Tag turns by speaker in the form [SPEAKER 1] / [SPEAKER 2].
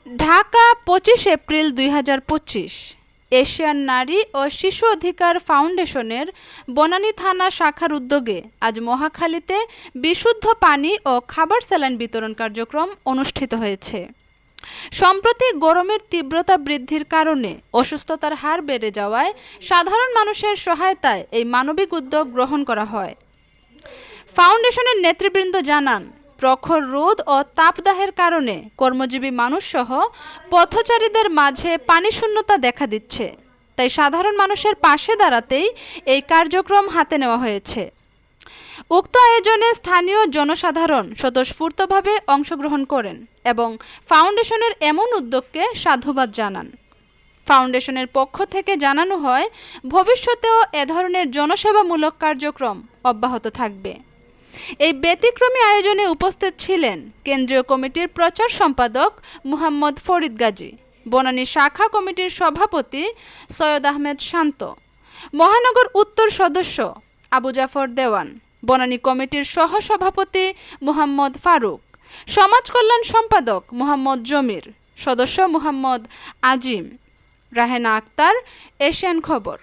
[SPEAKER 1] Dhaka ২৫ April ২০২৫। Asian নারী ও শিশু অধিকার ফাউন্ডেশনের বনানী থানা শাখার উদ্যোগে আজ মহাখালীতে বিশুদ্ধ পানি ও খাবার স্যালাইন বিতরণ কার্যক্রম অনুষ্ঠিত হয়েছে। সম্প্রতি গরমের তীব্রতা বৃদ্ধির কারণে অসুস্থতার হার বেড়ে যাওয়ায় সাধারণ মানুষের সহায়তায় এই মানবিক উদ্যোগ গ্রহণ করা হয়। ফাউন্ডেশনের নেতৃবৃন্দ জানান, প্রখর রোদ ও তাপদাহের কারণে কর্মজীবী মানুষসহ পথচারীদের মাঝে পানিশূন্যতা দেখা দিচ্ছে। তাই সাধারণ মানুষের পাশে দাঁড়াতেই এই কার্যক্রম হাতে নেওয়া হয়েছে। উক্ত আয়োজনে স্থানীয় জনসাধারণ স্বতঃস্ফূর্তভাবে অংশগ্রহণ করেন এবং ফাউন্ডেশনের এমন উদ্যোগকে সাধুবাদ জানান। ফাউন্ডেশনের পক্ষ থেকে জানানো হয়, ভবিষ্যতেও এ ধরনের জনসেবামূলক কার্যক্রম অব্যাহত থাকবে। এই ব্যতিক্রমী আয়োজনে উপস্থিত ছিলেন কেন্দ্রীয় কমিটির প্রচার সম্পাদক মুহাম্মদ ফরিদ গাজী, বনানী শাখা কমিটির সভাপতি সৈয়দ আহমেদ শান্ত, মহানগর উত্তর সদস্য আবু জাফর দেওয়ান, বনানী কমিটির সহসভাপতি মুহাম্মদ ফারুক, সমাজ কল্যাণ সম্পাদক মুহাম্মদ জমির, সদস্য মুহাম্মদ আজিম, রাহেনা আক্তার, এশিয়ান খবর।